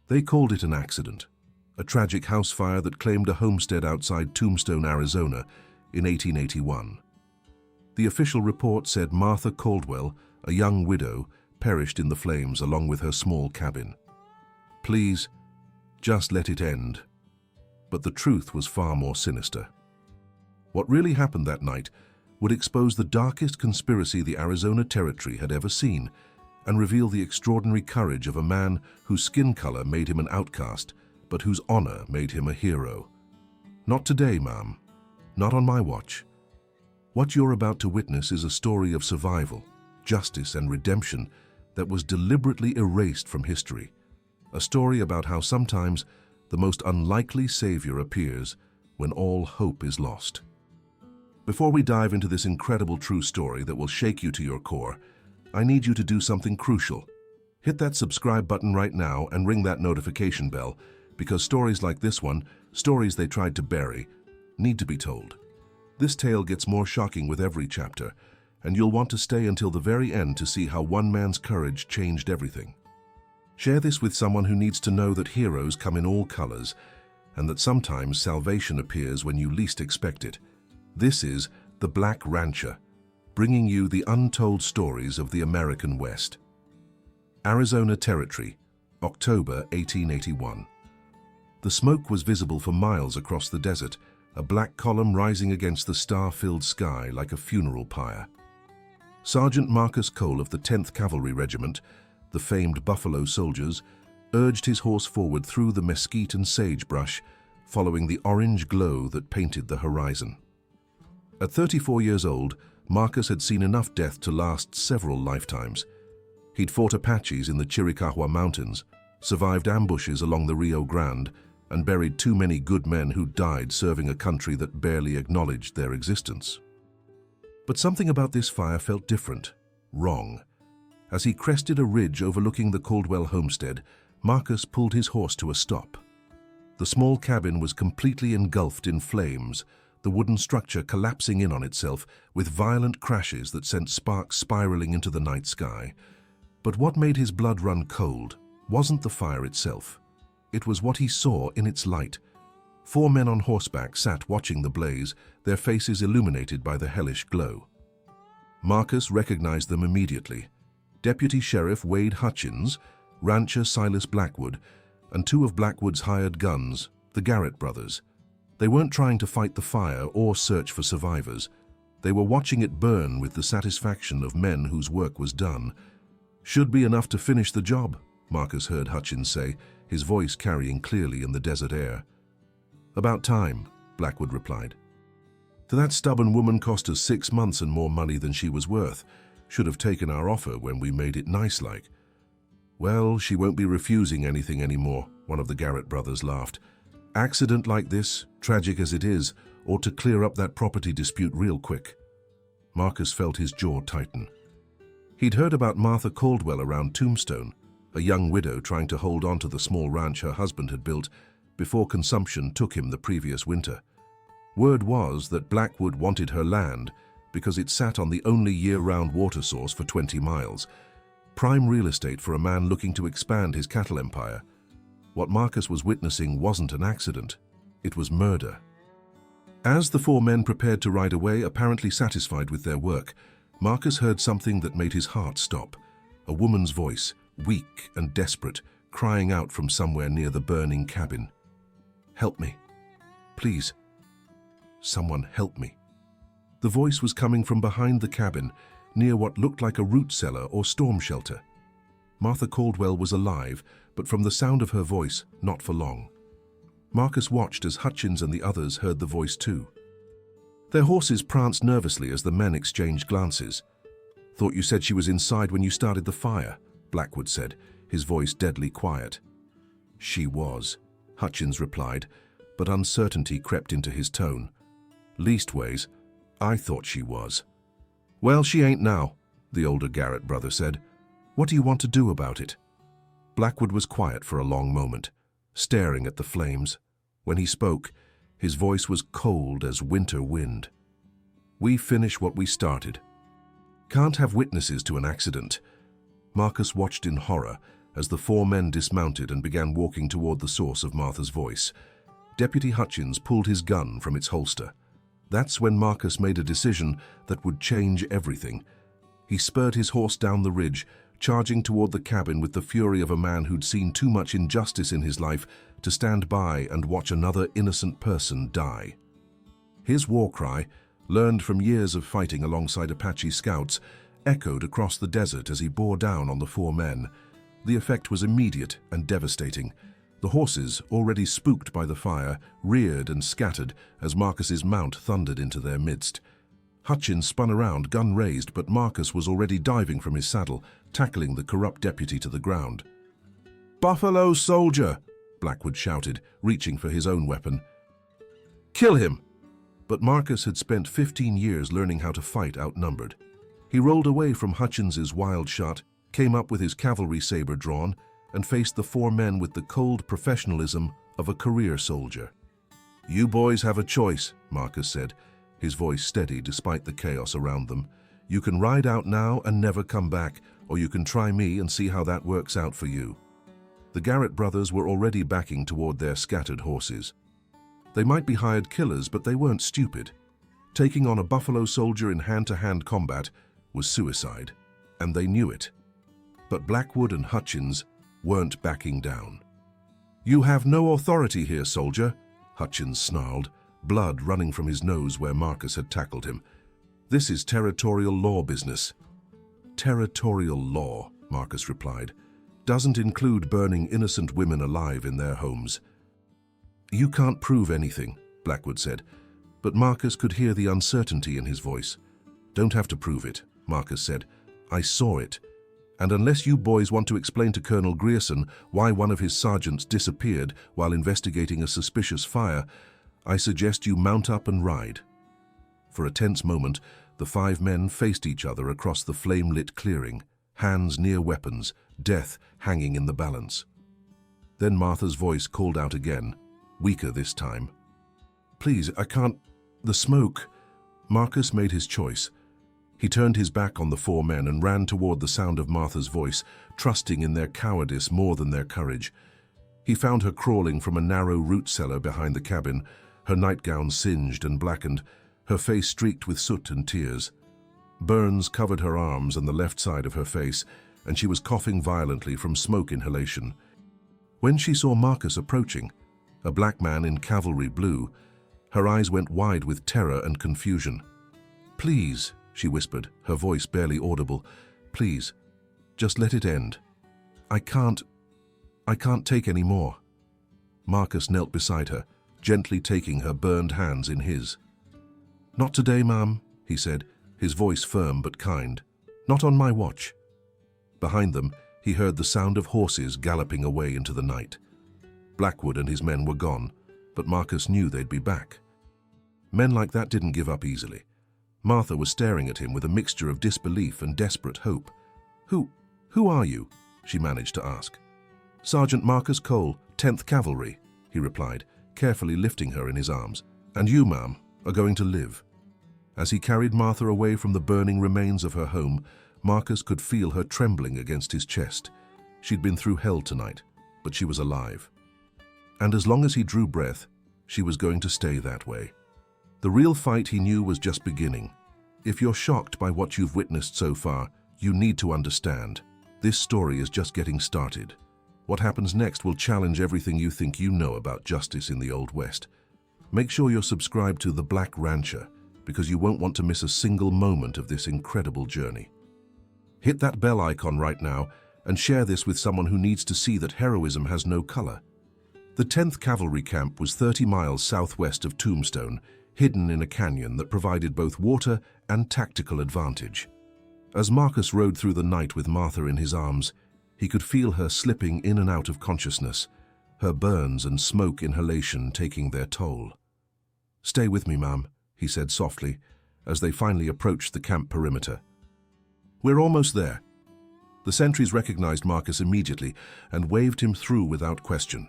They called it an accident, a tragic house fire that claimed a homestead outside Tombstone, Arizona in 1881. The official report said Martha Caldwell, a young widow, perished in the flames along with her small cabin. Please, just let it end. But the truth was far more sinister. What really happened that night would expose the darkest conspiracy the Arizona Territory had ever seen and reveal the extraordinary courage of a man whose skin color made him an outcast, but whose honor made him a hero. Not today, ma'am. Not on my watch. What you're about to witness is a story of survival, justice, and redemption that was deliberately erased from history. A story about how sometimes the most unlikely savior appears when all hope is lost. Before we dive into this incredible true story that will shake you to your core, I need you to do something crucial. Hit that subscribe button right now and ring that notification bell, because stories like this one, stories they tried to bury, need to be told. This tale gets more shocking with every chapter, and you'll want to stay until the very end to see how one man's courage changed everything. Share this with someone who needs to know that heroes come in all colors, and that sometimes salvation appears when you least expect it. This is The Black Rancher, bringing you the untold stories of the American West. Arizona Territory, October 1881. The smoke was visible for miles across the desert, a black column rising against the star-filled sky like a funeral pyre. Sergeant Marcus Cole of the 10th Cavalry Regiment, the famed Buffalo Soldiers, urged his horse forward through the mesquite and sagebrush, following the orange glow that painted the horizon. At 34 years old, Marcus had seen enough death to last several lifetimes. He'd fought Apaches in the Chiricahua Mountains, survived ambushes along the Rio Grande, and buried too many good men who died serving a country that barely acknowledged their existence. But something about this fire felt different, wrong. As he crested a ridge overlooking the Caldwell homestead, Marcus pulled his horse to a stop. The small cabin was completely engulfed in flames, the wooden structure collapsing in on itself with violent crashes that sent sparks spiraling into the night sky. But what made his blood run cold wasn't the fire itself. It was what he saw in its light. 4 men on horseback sat watching the blaze, their faces illuminated by the hellish glow. Marcus recognized them immediately. Deputy Sheriff Wade Hutchins, rancher Silas Blackwood, and 2 of Blackwood's hired guns, the Garrett brothers. They weren't trying to fight the fire or search for survivors. They were watching it burn with the satisfaction of men whose work was done. "Should be enough to finish the job," Marcus heard Hutchins say, his voice carrying clearly in the desert air. "About time," Blackwood replied. "To that stubborn woman cost us 6 months and more money than she was worth. Should have taken our offer when we made it nice-like." "Well, she won't be refusing anything anymore," one of the Garrett brothers laughed. "Accident like this, tragic as it is, ought to clear up that property dispute real quick." Marcus felt his jaw tighten. He'd heard about Martha Caldwell around Tombstone, a young widow trying to hold on to the small ranch her husband had built before consumption took him the previous winter. Word was that Blackwood wanted her land because it sat on the only year-round water source for 20 miles. Prime real estate for a man looking to expand his cattle empire. What Marcus was witnessing wasn't an accident. It was murder. As the 4 men prepared to ride away, apparently satisfied with their work, Marcus heard something that made his heart stop. A woman's voice, weak and desperate, crying out from somewhere near the burning cabin. "Help me. Please. Someone help me." The voice was coming from behind the cabin, near what looked like a root cellar or storm shelter. Martha Caldwell was alive, but from the sound of her voice, not for long. Marcus watched as Hutchins and the others heard the voice too. Their horses pranced nervously as the men exchanged glances. "Thought you said she was inside when you started the fire," Blackwood said, his voice deadly quiet. "She was," Hutchins replied, but uncertainty crept into his tone. "Leastways, I thought she was." "Well, she ain't now," the older Garrett brother said. "What do you want to do about it?" Blackwood was quiet for a long moment, staring at the flames. When he spoke, his voice was cold as winter wind. "We finish what we started. Can't have witnesses to an accident." Marcus watched in horror as the four men dismounted and began walking toward the source of Martha's voice. Deputy Hutchins pulled his gun from its holster. That's when Marcus made a decision that would change everything. He spurred his horse down the ridge, charging toward the cabin with the fury of a man who'd seen too much injustice in his life to stand by and watch another innocent person die. His war cry, learned from years of fighting alongside Apache scouts, echoed across the desert as he bore down on the four men. The effect was immediate and devastating. The horses, already spooked by the fire, reared and scattered as Marcus's mount thundered into their midst. Hutchins spun around, gun raised, but Marcus was already diving from his saddle, tackling the corrupt deputy to the ground. "Buffalo soldier!" Blackwood shouted, reaching for his own weapon. "Kill him!" But Marcus had spent 15 years learning how to fight outnumbered. He rolled away from Hutchins's wild shot, came up with his cavalry saber drawn, and faced the four men with the cold professionalism of a career soldier. "You boys have a choice," Marcus said, his voice steady despite the chaos around them. "You can ride out now and never come back, or you can try me and see how that works out for you." The Garrett brothers were already backing toward their scattered horses. They might be hired killers, but they weren't stupid. Taking on a buffalo soldier in hand-to-hand combat was suicide, and they knew it. But Blackwood and Hutchins weren't backing down. "You have no authority here, soldier," Hutchins snarled, blood running from his nose where Marcus had tackled him. "This is territorial law business." "Territorial law," Marcus replied, "doesn't include burning innocent women alive in their homes." "You can't prove anything," Blackwood said, but Marcus could hear the uncertainty in his voice. "Don't have to prove it," Marcus said. "I saw it. And unless you boys want to explain to Colonel Grierson why one of his sergeants disappeared while investigating a suspicious fire, I suggest you mount up and ride." For a tense moment, the five men faced each other across the flame-lit clearing, hands near weapons, death hanging in the balance. Then Martha's voice called out again, weaker this time. "Please, I can't... the smoke..." Marcus made his choice. He turned his back on the four men and ran toward the sound of Martha's voice, trusting in their cowardice more than their courage. He found her crawling from a narrow root cellar behind the cabin, her nightgown singed and blackened, her face streaked with soot and tears. Burns covered her arms and the left side of her face, and she was coughing violently from smoke inhalation. When she saw Marcus approaching, a black man in cavalry blue, her eyes went wide with terror and confusion. "Please," she whispered, her voice barely audible, "please, just let it end. I can't take any more." Marcus knelt beside her, gently taking her burned hands in his. "Not today, ma'am," he said, his voice firm but kind. "Not on my watch." Behind them, he heard the sound of horses galloping away into the night. Blackwood and his men were gone, but Marcus knew they'd be back. Men like that didn't give up easily. Martha was staring at him with a mixture of disbelief and desperate hope. Who are you?" she managed to ask. "Sergeant Marcus Cole, 10th Cavalry," he replied, carefully lifting her in his arms. "And you, ma'am, are going to live." As he carried Martha away from the burning remains of her home, Marcus could feel her trembling against his chest. She'd been through hell tonight, but she was alive. And as long as he drew breath, she was going to stay that way. The real fight, he knew, was just beginning. If you're shocked by what you've witnessed so far, you need to understand. This story is just getting started. What happens next will challenge everything you think you know about justice in the Old West. Make sure you're subscribed to The Black Rancher, because you won't want to miss a single moment of this incredible journey. Hit that bell icon right now and share this with someone who needs to see that heroism has no color. The 10th Cavalry Camp was 30 miles southwest of Tombstone, hidden in a canyon that provided both water and tactical advantage. As Marcus rode through the night with Martha in his arms, he could feel her slipping in and out of consciousness, her burns and smoke inhalation taking their toll. "Stay with me, ma'am," he said softly, as they finally approached the camp perimeter. "We're almost there." The sentries recognized Marcus immediately and waved him through without question.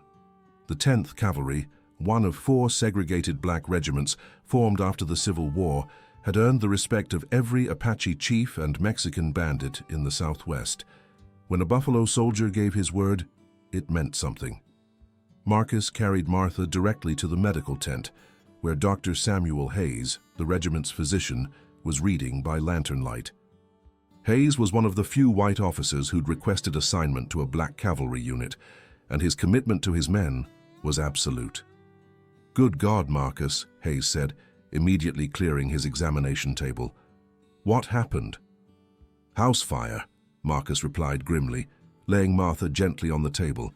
The 10th Cavalry, one of 4 segregated black regiments formed after the Civil War, had earned the respect of every Apache chief and Mexican bandit in the Southwest. When a Buffalo Soldier gave his word, it meant something. Marcus carried Martha directly to the medical tent, where Dr. Samuel Hayes, the regiment's physician, was reading by lantern light. Hayes was one of the few white officers who'd requested assignment to a black cavalry unit, and his commitment to his men was absolute. "Good God, Marcus," Hayes said, immediately clearing his examination table. "What happened?" "House fire," Marcus replied grimly, laying Martha gently on the table,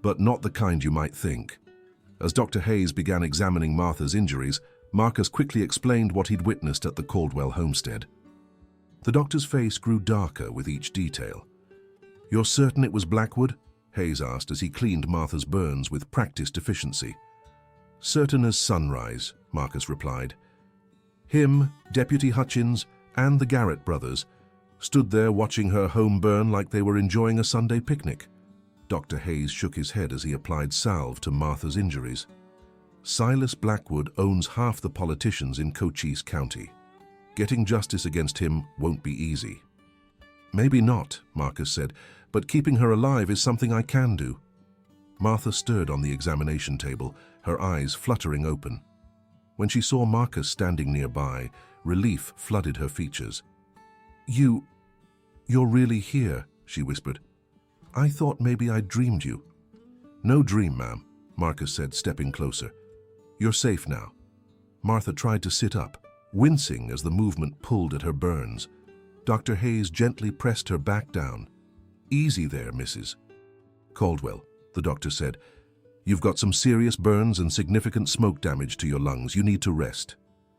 "but not the kind you might think." As Dr. Hayes began examining Martha's injuries, Marcus quickly explained what he'd witnessed at the Caldwell homestead. The doctor's face grew darker with each detail. "You're certain it was Blackwood?" Hayes asked as he cleaned Martha's burns with practiced efficiency. "Certain as sunrise," Marcus replied. "Him, Deputy Hutchins, and the Garrett brothers stood there watching her home burn like they were enjoying a Sunday picnic." Dr. Hayes shook his head as he applied salve to Martha's injuries. "Silas Blackwood owns half the politicians in Cochise County. Getting justice against him won't be easy." "Maybe not," Marcus said, "but keeping her alive is something I can do." Martha stirred on the examination table, her eyes fluttering open. When she saw Marcus standing nearby, relief flooded her features. You're really here," she whispered. "I thought maybe I'd dreamed you." "No dream, ma'am," Marcus said, stepping closer. "You're safe now." Martha tried to sit up, wincing as the movement pulled at her burns. Dr. Hayes gently pressed her back down. "Easy there, Mrs. Caldwell," the doctor said. "You've got some serious burns and significant smoke damage to your lungs. You need to rest."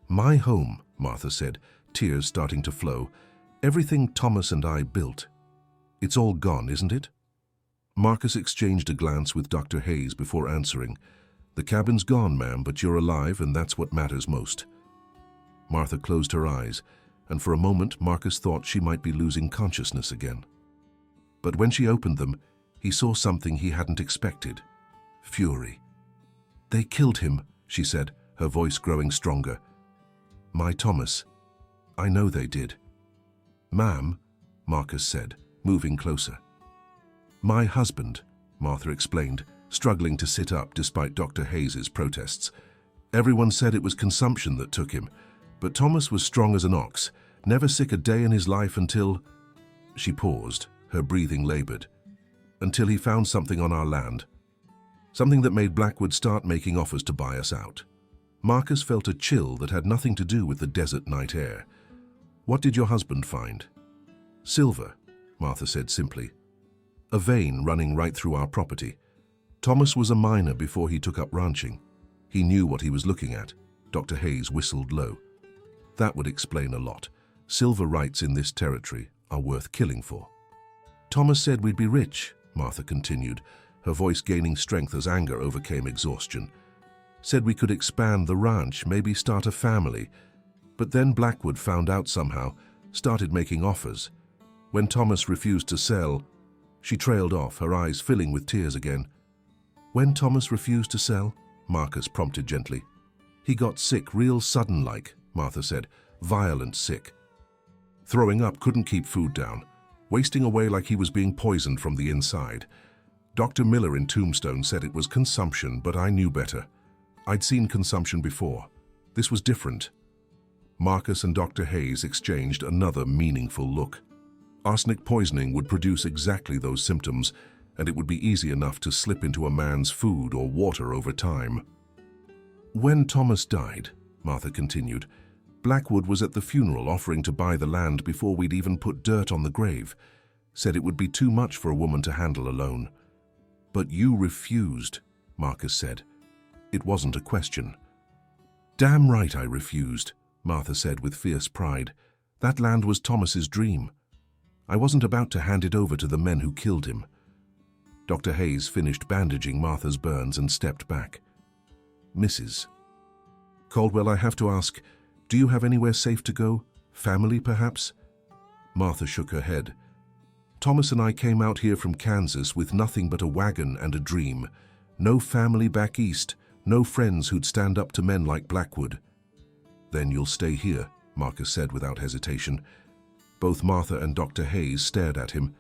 "My home," Martha said, tears starting to flow. "Everything Thomas and I built. It's all gone, isn't it?" Marcus exchanged a glance with Dr. Hayes before answering. "The cabin's gone, ma'am, but you're alive, and that's what matters most." Martha closed her eyes, and for a moment Marcus thought she might be losing consciousness again. But when she opened them, he saw something he hadn't expected. Fury. "They killed him," she said, her voice growing stronger. "My Thomas. I know they did." "Ma'am," Marcus said, moving closer. "My husband," Martha explained, struggling to sit up despite Dr. Hayes's protests. "Everyone said it was consumption that took him, but Thomas was strong as an ox, never sick a day in his life until—" She paused, her breathing labored. "Until he found something on our land. Something that made Blackwood start making offers to buy us out." Marcus felt a chill that had nothing to do with the desert night air. "What did your husband find?" "Silver," Martha said simply. "A vein running right through our property. Thomas was a miner before he took up ranching. He knew what he was looking at." Dr. Hayes whistled low. "That would explain a lot. Silver rights in this territory are worth killing for." "Thomas said we'd be rich," Martha continued, her voice gaining strength as anger overcame exhaustion. "Said we could expand the ranch, maybe start a family. But then Blackwood found out somehow, started making offers. When Thomas refused to sell—" She trailed off, her eyes filling with tears again. "When Thomas refused to sell?" Marcus prompted gently. "He got sick, real sudden-like," Martha said. "Violent sick. Throwing up, couldn't keep food down. Wasting away like he was being poisoned from the inside. Dr. Miller in Tombstone said it was consumption, but I knew better. I'd seen consumption before. This was different." Marcus and Dr. Hayes exchanged another meaningful look. Arsenic poisoning would produce exactly those symptoms, and it would be easy enough to slip into a man's food or water over time. "When Thomas died," Martha continued, "Blackwood was at the funeral offering to buy the land before we'd even put dirt on the grave. Said it would be too much for a woman to handle alone. But you refused," Marcus said. It wasn't a question. "Damn right I refused," Martha said with fierce pride. "That land was Thomas's dream. I wasn't about to hand it over to the men who killed him." Dr. Hayes finished bandaging Martha's burns and stepped back. "Mrs. Caldwell, I have to ask, do you have anywhere safe to go? Family, perhaps?" Martha shook her head. "Thomas and I came out here from Kansas with nothing but a wagon and a dream. No family back east, no friends who'd stand up to men like Blackwood." "Then you'll stay here," Marcus said without hesitation. Both Martha and Dr. Hayes stared at him.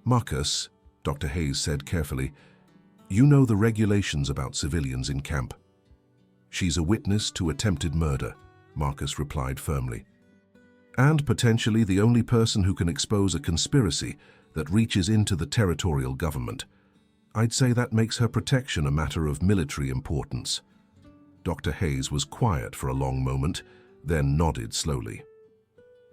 Marcus, Dr. Hayes said carefully, you know the regulations about civilians in camp. She's a witness to attempted murder, Marcus replied firmly. And potentially the only person who can expose a conspiracy that reaches into the territorial government. I'd say that makes her protection a matter of military importance. Dr. Hayes was quiet for a long moment, then nodded slowly.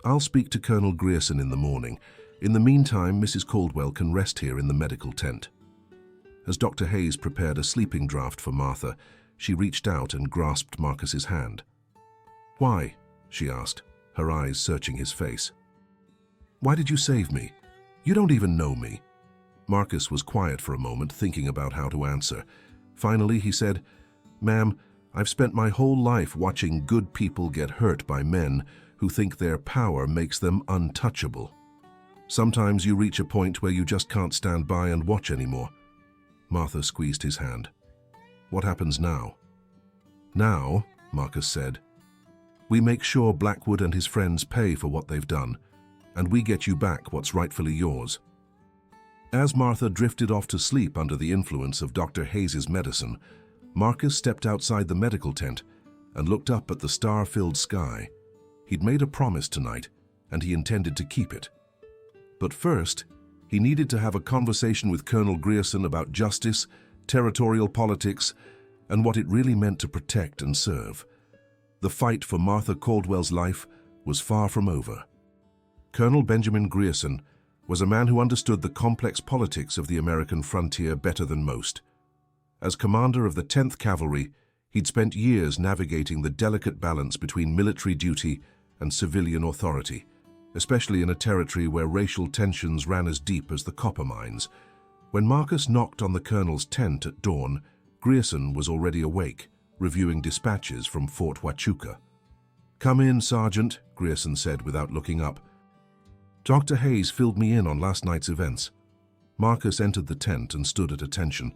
I'll speak to Colonel Grierson in the morning. In the meantime, Mrs. Caldwell can rest here in the medical tent. As Dr. Hayes prepared a sleeping draught for Martha, she reached out and grasped Marcus's hand. Why? She asked, her eyes searching his face. Why did you save me? You don't even know me. Marcus was quiet for a moment, thinking about how to answer. Finally, he said, Ma'am, I've spent my whole life watching good people get hurt by men who think their power makes them untouchable. Sometimes you reach a point where you just can't stand by and watch anymore. Martha squeezed his hand. What happens now? Now, Marcus said, we make sure Blackwood and his friends pay for what they've done, and we get you back what's rightfully yours. As Martha drifted off to sleep under the influence of Dr. Hayes's medicine, Marcus stepped outside the medical tent and looked up at the star-filled sky. He'd made a promise tonight, and he intended to keep it. But first, he needed to have a conversation with Colonel Grierson about justice, territorial politics, and what it really meant to protect and serve. The fight for Martha Caldwell's life was far from over. Colonel Benjamin Grierson was a man who understood the complex politics of the American frontier better than most. As commander of the 10th Cavalry, he'd spent years navigating the delicate balance between military duty and civilian authority, especially in a territory where racial tensions ran as deep as the copper mines. When Marcus knocked on the colonel's tent at dawn, Grierson was already awake, reviewing dispatches from Fort Huachuca. Come in, Sergeant, Grierson said without looking up. Dr. Hayes filled me in on last night's events. Marcus entered the tent and stood at attention.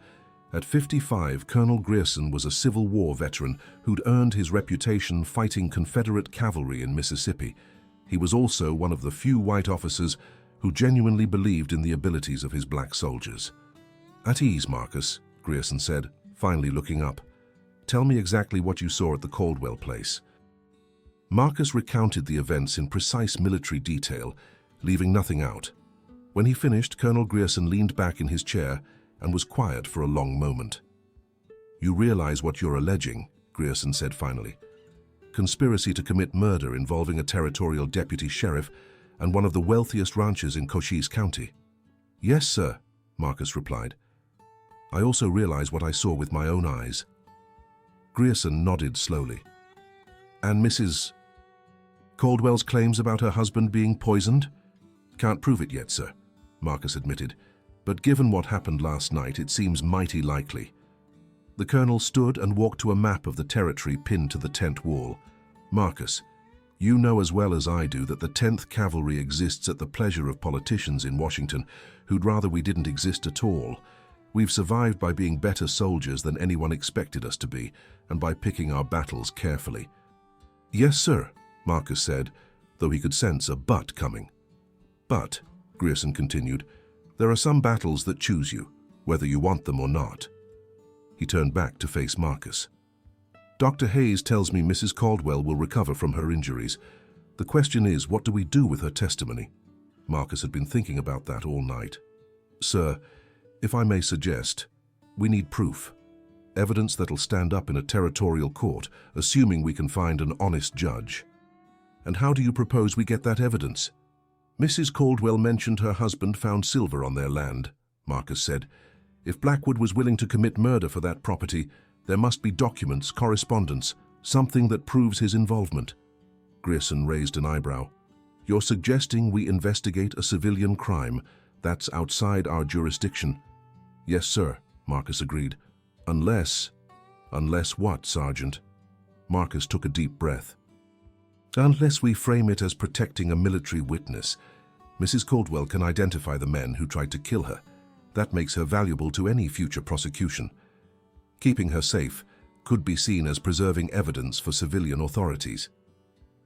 At 55, Colonel Grierson was a Civil War veteran who'd earned his reputation fighting Confederate cavalry in Mississippi. He was also one of the few white officers who genuinely believed in the abilities of his black soldiers. At ease, Marcus, Grierson said, finally looking up. Tell me exactly what you saw at the Caldwell place. Marcus recounted the events in precise military detail, leaving nothing out. When he finished, Colonel Grierson leaned back in his chair and was quiet for a long moment. You realize what you're alleging, Grierson said finally. Conspiracy to commit murder involving a territorial deputy sheriff and one of the wealthiest ranches in Cochise County. Yes, sir, Marcus replied. I also realize what I saw with my own eyes. Grierson nodded slowly. And Mrs. Caldwell's claims about her husband being poisoned? Can't prove it yet, sir, Marcus admitted, but given what happened last night, it seems mighty likely. The colonel stood and walked to a map of the territory pinned to the tent wall. Marcus, you know as well as I do that the 10th Cavalry exists at the pleasure of politicians in Washington who'd rather we didn't exist at all. We've survived by being better soldiers than anyone expected us to be, and by picking our battles carefully. Yes, sir, Marcus said, though he could sense a but coming. But, Grierson continued, there are some battles that choose you, whether you want them or not. He turned back to face Marcus. Dr. Hayes tells me Mrs. Caldwell will recover from her injuries. The question is, what do we do with her testimony? Marcus had been thinking about that all night. Sir, if I may suggest, we need proof. Evidence that'll stand up in a territorial court, assuming we can find an honest judge. And how do you propose we get that evidence? Mrs. Caldwell mentioned her husband found silver on their land, Marcus said. If Blackwood was willing to commit murder for that property, there must be documents, correspondence, something that proves his involvement. Grierson raised an eyebrow. You're suggesting we investigate a civilian crime that's outside our jurisdiction? Yes, sir, Marcus agreed. Unless what, Sergeant? Marcus took a deep breath. Unless we frame it as protecting a military witness. Mrs. Caldwell can identify the men who tried to kill her. That makes her valuable to any future prosecution. Keeping her safe could be seen as preserving evidence for civilian authorities.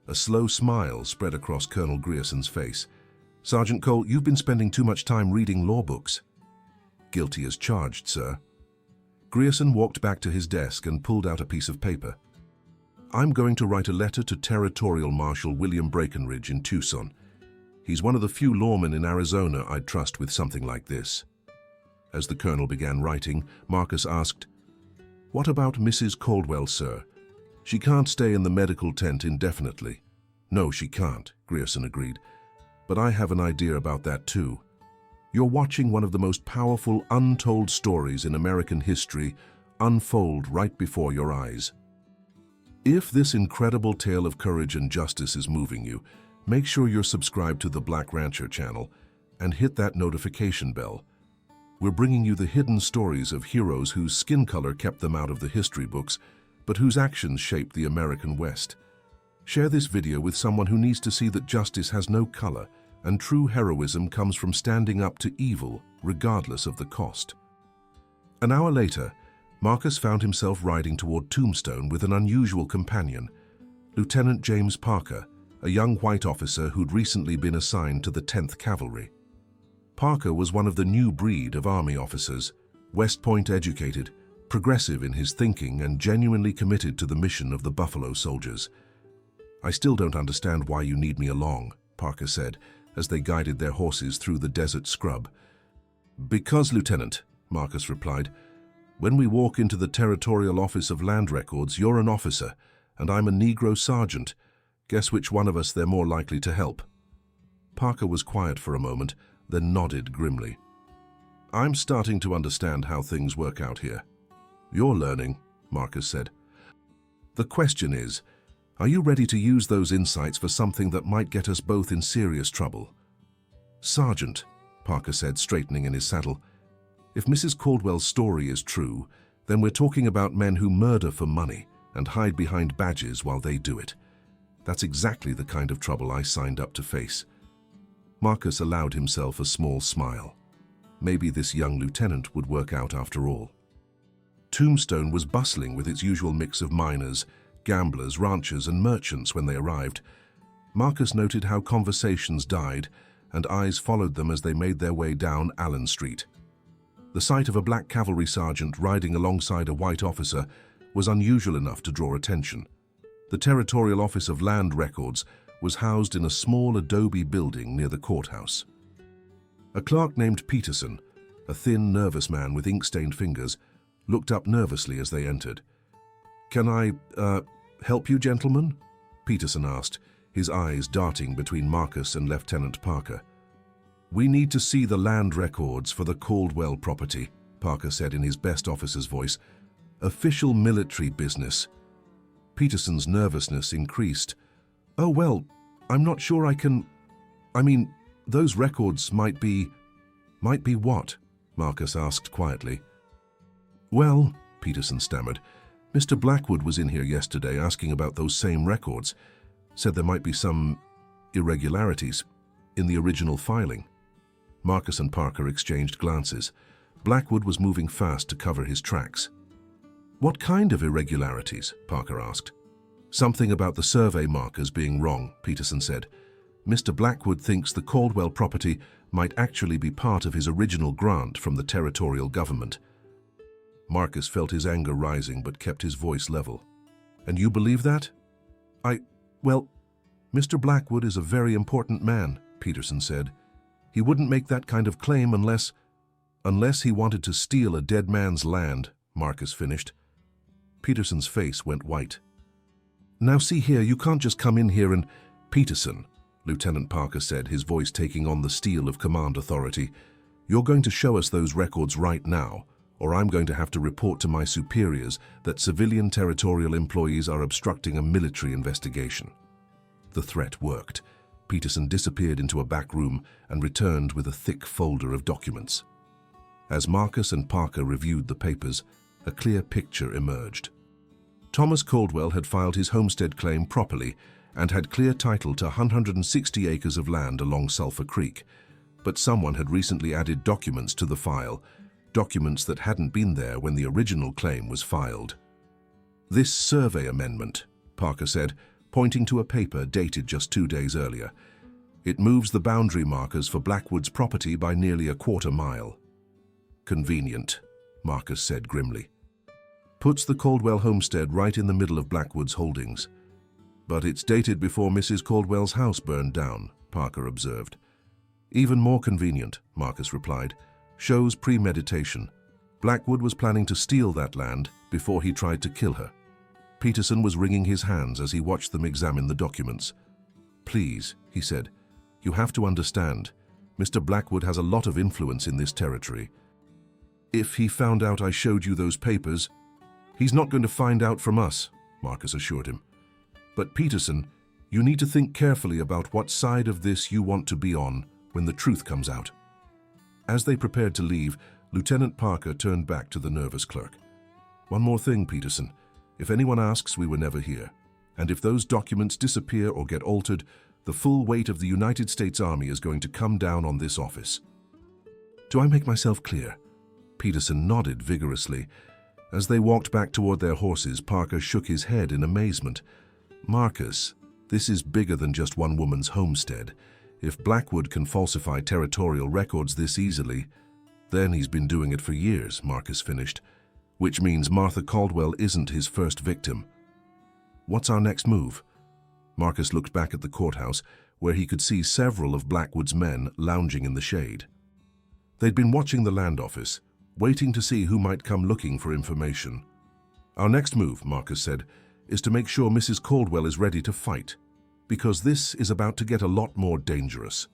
A slow smile spread across Colonel Grierson's face. Sergeant Cole, you've been spending too much time reading law books. Guilty as charged, sir. Grierson walked back to his desk and pulled out a piece of paper. I'm going to write a letter to Territorial Marshal William Breckinridge in Tucson. He's one of the few lawmen in Arizona I'd trust with something like this. As the colonel began writing, Marcus asked, "What about Mrs. Caldwell, sir? She can't stay in the medical tent indefinitely." "No, she can't," Grierson agreed. "But I have an idea about that too. You're watching one of the most powerful, untold stories in American history unfold right before your eyes. If this incredible tale of courage and justice is moving you, make sure you're subscribed to the Black Rancher channel and hit that notification bell. We're bringing you the hidden stories of heroes whose skin color kept them out of the history books, but whose actions shaped the American West. Share this video with someone who needs to see that justice has no color and true heroism comes from standing up to evil, regardless of the cost." An hour later, Marcus found himself riding toward Tombstone with an unusual companion, Lieutenant James Parker, a young white officer who'd recently been assigned to the 10th Cavalry. Parker was one of the new breed of Army officers, West Point educated, progressive in his thinking and genuinely committed to the mission of the Buffalo Soldiers. "I still don't understand why you need me along," Parker said, as they guided their horses through the desert scrub. "Because, Lieutenant," Marcus replied, "when we walk into the Territorial Office of Land Records, you're an officer, and I'm a Negro sergeant. Guess which one of us they're more likely to help?" Parker was quiet for a moment, then nodded grimly. "I'm starting to understand how things work out here." "You're learning," Marcus said. "The question is, are you ready to use those insights for something that might get us both in serious trouble?" "Sergeant," Parker said, straightening in his saddle, "if Mrs. Caldwell's story is true, then we're talking about men who murder for money and hide behind badges while they do it. That's exactly the kind of trouble I signed up to face." Marcus allowed himself a small smile. Maybe this young lieutenant would work out after all. Tombstone was bustling with its usual mix of miners, gamblers, ranchers, and merchants when they arrived. Marcus noted how conversations died, and eyes followed them as they made their way down Allen Street. The sight of a black cavalry sergeant riding alongside a white officer was unusual enough to draw attention. The Territorial Office of Land Records was housed in a small adobe building near the courthouse. A clerk named Peterson, a thin, nervous man with ink-stained fingers, looked up nervously as they entered. "Can I, help you, gentlemen?" Peterson asked, his eyes darting between Marcus and Lieutenant Parker. "We need to see the land records for the Caldwell property," Parker said in his best officer's voice. "Official military business." Peterson's nervousness increased. "Oh, well, I'm not sure I can... I mean, those records might be... Might be what?" Marcus asked quietly. "Well," Peterson stammered, "Mr. Blackwood was in here yesterday asking about those same records. Said there might be some irregularities in the original filing." Marcus and Parker exchanged glances. Blackwood was moving fast to cover his tracks. "What kind of irregularities?" Parker asked. "Something about the survey markers being wrong," Peterson said. "Mr. Blackwood thinks the Caldwell property might actually be part of his original grant from the territorial government." Marcus felt his anger rising but kept his voice level. "And you believe that?" Well, Mr. Blackwood is a very important man," Peterson said. "He wouldn't make that kind of claim unless he wanted to steal a dead man's land," Marcus finished. Peterson's face went white. "Now see here, you can't just come in here and—" "Peterson," Lieutenant Parker said, his voice taking on the steel of command authority, "you're going to show us those records right now, or I'm going to have to report to my superiors that civilian territorial employees are obstructing a military investigation." The threat worked. Peterson disappeared into a back room and returned with a thick folder of documents. As Marcus and Parker reviewed the papers, a clear picture emerged. Thomas Caldwell had filed his homestead claim properly and had clear title to 160 acres of land along Sulphur Creek, but someone had recently added documents to the file, documents that hadn't been there when the original claim was filed. "This survey amendment," Parker said, pointing to a paper dated just 2 days earlier. It moves the boundary markers for Blackwood's property by nearly a quarter mile. Convenient, Marcus said grimly. Puts the Caldwell homestead right in the middle of Blackwood's holdings. But it's dated before Mrs. Caldwell's house burned down, Parker observed. Even more convenient, Marcus replied. Shows premeditation. Blackwood was planning to steal that land before he tried to kill her. Peterson was wringing his hands as he watched them examine the documents. Please, he said, you have to understand, Mr. Blackwood has a lot of influence in this territory. If he found out I showed you those papers, he's not going to find out from us, Marcus assured him. But Peterson, you need to think carefully about what side of this you want to be on when the truth comes out. As they prepared to leave, Lieutenant Parker turned back to the nervous clerk. One more thing, Peterson. If anyone asks, we were never here. And if those documents disappear or get altered, the full weight of the United States Army is going to come down on this office. Do I make myself clear? Peterson nodded vigorously. As they walked back toward their horses, Parker shook his head in amazement. Marcus, this is bigger than just one woman's homestead. If Blackwood can falsify territorial records this easily, then he's been doing it for years, Marcus finished. Which means Martha Caldwell isn't his first victim. What's our next move? Marcus looked back at the courthouse, where he could see several of Blackwood's men lounging in the shade. They'd been watching the land office, waiting to see who might come looking for information. Our next move, Marcus said, is to make sure Mrs. Caldwell is ready to fight, because this is about to get a lot more dangerous.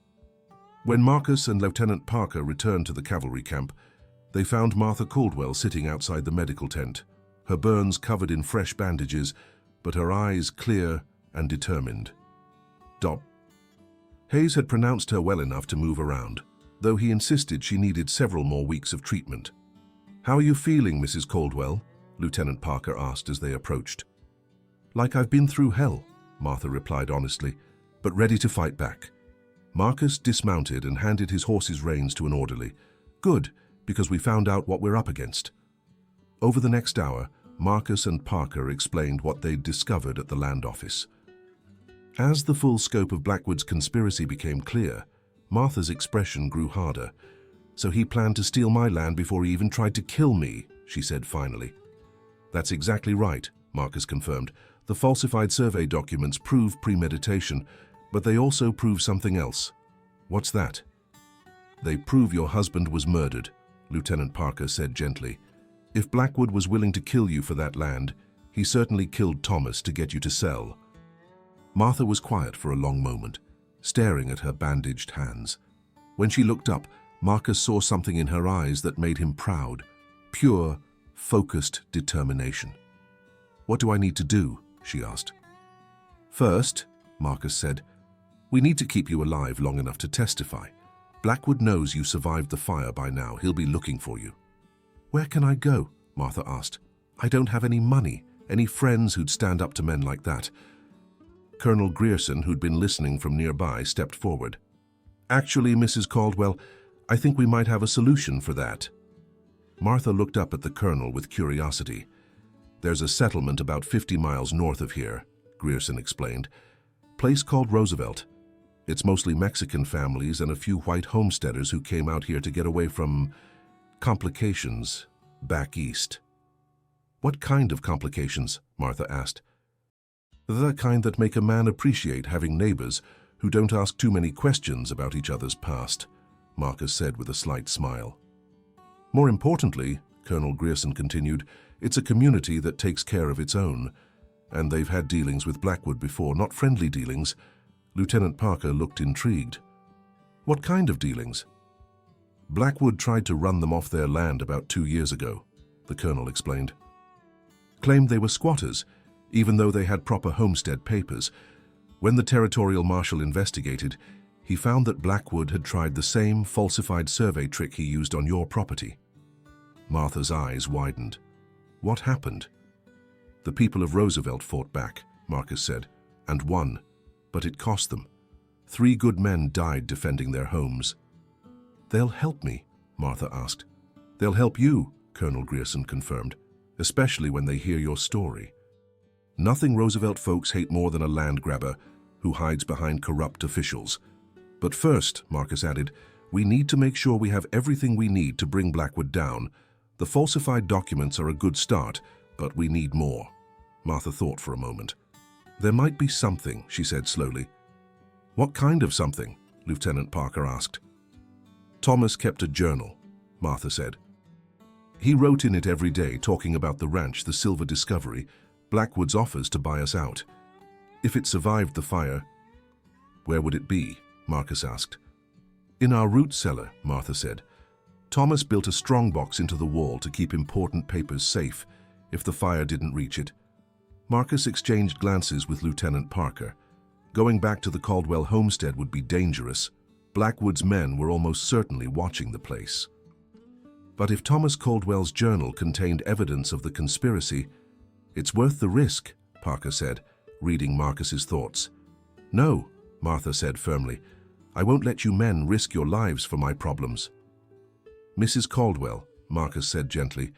When Marcus and Lieutenant Parker returned to the cavalry camp, they found Martha Caldwell sitting outside the medical tent, her burns covered in fresh bandages, but her eyes clear and determined. Hayes had pronounced her well enough to move around, though he insisted she needed several more weeks of treatment. How are you feeling, Mrs. Caldwell? Lieutenant Parker asked as they approached. Like I've been through hell, Martha replied honestly, but ready to fight back. Marcus dismounted and handed his horse's reins to an orderly. Good, because we found out what we're up against. Over the next hour, Marcus and Parker explained what they'd discovered at the land office. As the full scope of Blackwood's conspiracy became clear, Martha's expression grew harder. So he planned to steal my land before he even tried to kill me, she said finally. That's exactly right, Marcus confirmed. The falsified survey documents prove premeditation, but they also prove something else. What's that? They prove your husband was murdered, Lieutenant Parker said gently. If Blackwood was willing to kill you for that land, he certainly killed Thomas to get you to sell. Martha was quiet for a long moment, staring at her bandaged hands. When she looked up, Marcus saw something in her eyes that made him proud. Pure, focused determination. What do I need to do? She asked. First, Marcus said, we need to keep you alive long enough to testify. Blackwood knows you survived the fire by now. He'll be looking for you. Where can I go? Martha asked. I don't have any money, any friends who'd stand up to men like that. Colonel Grierson, who'd been listening from nearby, stepped forward. Actually, Mrs. Caldwell, I think we might have a solution for that. Martha looked up at the colonel with curiosity. There's a settlement about 50 miles north of here, Grierson explained. Place called Roosevelt. It's mostly Mexican families and a few white homesteaders who came out here to get away from complications back east. What kind of complications? Martha asked. The kind that make a man appreciate having neighbors who don't ask too many questions about each other's past, Marcus said with a slight smile. More importantly, Colonel Grierson continued, it's a community that takes care of its own, and they've had dealings with Blackwood before, not friendly dealings. Lieutenant Parker looked intrigued. What kind of dealings? Blackwood tried to run them off their land about 2 years ago, the colonel explained. Claimed they were squatters, even though they had proper homestead papers. When the territorial marshal investigated, he found that Blackwood had tried the same falsified survey trick he used on your property. Martha's eyes widened. What happened? The people of Roosevelt fought back, Marcus said, and won, but it cost them. 3 good men died defending their homes. They'll help me, Martha asked. They'll help you, Colonel Grierson confirmed, especially when they hear your story. Nothing Roosevelt folks hate more than a land grabber who hides behind corrupt officials. But first, Marcus added, we need to make sure we have everything we need to bring Blackwood down. The falsified documents are a good start, but we need more. Martha thought for a moment. There might be something, she said slowly. What kind of something? Lieutenant Parker asked. Thomas kept a journal, Martha said. He wrote in it every day talking about the ranch, the silver discovery, Blackwood's offers to buy us out. If it survived the fire, where would it be? Marcus asked. In our root cellar, Martha said. Thomas built a strongbox into the wall to keep important papers safe if the fire didn't reach it. Marcus exchanged glances with Lieutenant Parker. Going back to the Caldwell homestead would be dangerous. Blackwood's men were almost certainly watching the place. But if Thomas Caldwell's journal contained evidence of the conspiracy, it's worth the risk, Parker said, reading Marcus's thoughts. No, Martha said firmly. I won't let you men risk your lives for my problems. Mrs. Caldwell, Marcus said gently,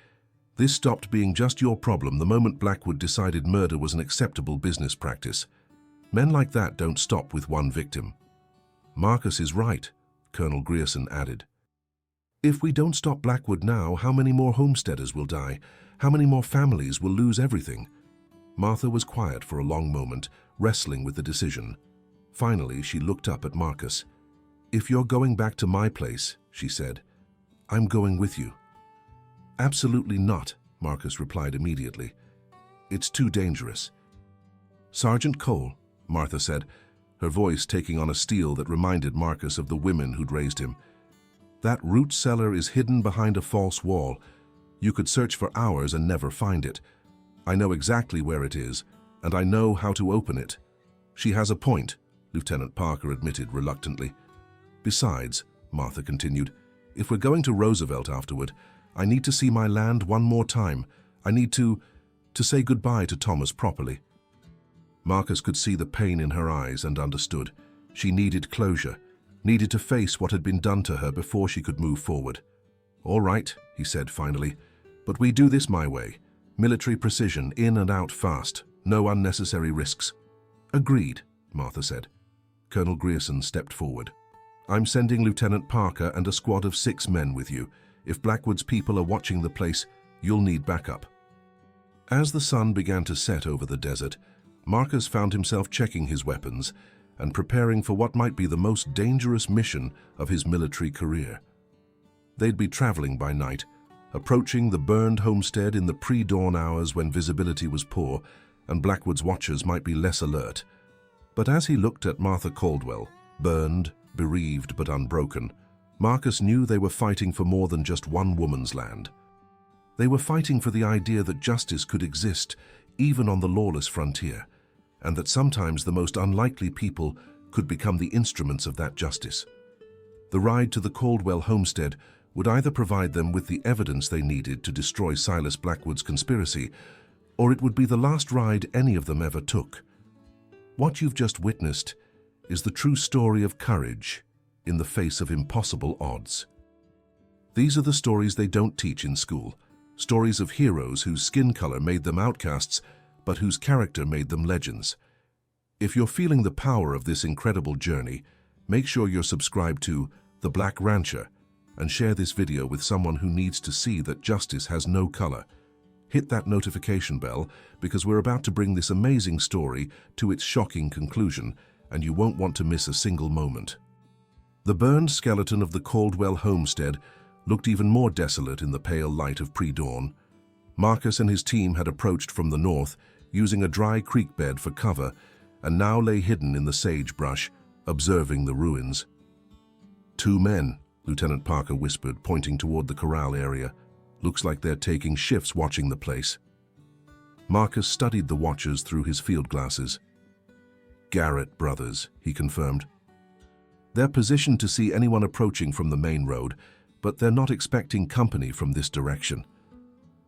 this stopped being just your problem the moment Blackwood decided murder was an acceptable business practice. Men like that don't stop with one victim. Marcus is right, Colonel Grierson added. If we don't stop Blackwood now, how many more homesteaders will die? How many more families will lose everything? Martha was quiet for a long moment, wrestling with the decision. Finally, she looked up at Marcus. If you're going back to my place, she said, I'm going with you. Absolutely not, Marcus replied immediately. It's too dangerous. Sergeant Cole, Martha said, her voice taking on a steel that reminded Marcus of the women who'd raised him. That root cellar is hidden behind a false wall. You could search for hours and never find it. I know exactly where it is, and I know how to open it. She has a point, Lieutenant Parker admitted reluctantly. Besides, Martha continued, if we're going to Roosevelt afterward, I need to see my land one more time. I need to say goodbye to Thomas properly. Marcus could see the pain in her eyes and understood. She needed closure, needed to face what had been done to her before she could move forward. All right, he said finally, but we do this my way. Military precision, in and out fast, no unnecessary risks. Agreed, Martha said. Colonel Grierson stepped forward. I'm sending Lieutenant Parker and a squad of 6 men with you. If Blackwood's people are watching the place, you'll need backup. As the sun began to set over the desert, Marcus found himself checking his weapons and preparing for what might be the most dangerous mission of his military career. They'd be traveling by night, approaching the burned homestead in the pre-dawn hours when visibility was poor and Blackwood's watchers might be less alert. But as he looked at Martha Caldwell, burned, bereaved but unbroken, Marcus knew they were fighting for more than just one woman's land. They were fighting for the idea that justice could exist even on the lawless frontier, and that sometimes the most unlikely people could become the instruments of that justice. The ride to the Caldwell homestead would either provide them with the evidence they needed to destroy Silas Blackwood's conspiracy, or it would be the last ride any of them ever took. What you've just witnessed is the true story of courage in the face of impossible odds. These are the stories they don't teach in school, stories of heroes whose skin color made them outcasts, but whose character made them legends. If you're feeling the power of this incredible journey, make sure you're subscribed to The Black Rancher and share this video with someone who needs to see that justice has no color. Hit that notification bell because we're about to bring this amazing story to its shocking conclusion, and you won't want to miss a single moment. The burned skeleton of the Caldwell homestead looked even more desolate in the pale light of pre-dawn. Marcus and his team had approached from the north, using a dry creek bed for cover, and now lay hidden in the sagebrush, observing the ruins. 2 men, Lieutenant Parker whispered, pointing toward the corral area. Looks like they're taking shifts watching the place. Marcus studied the watchers through his field glasses. Garrett brothers, he confirmed. They're positioned to see anyone approaching from the main road, but they're not expecting company from this direction.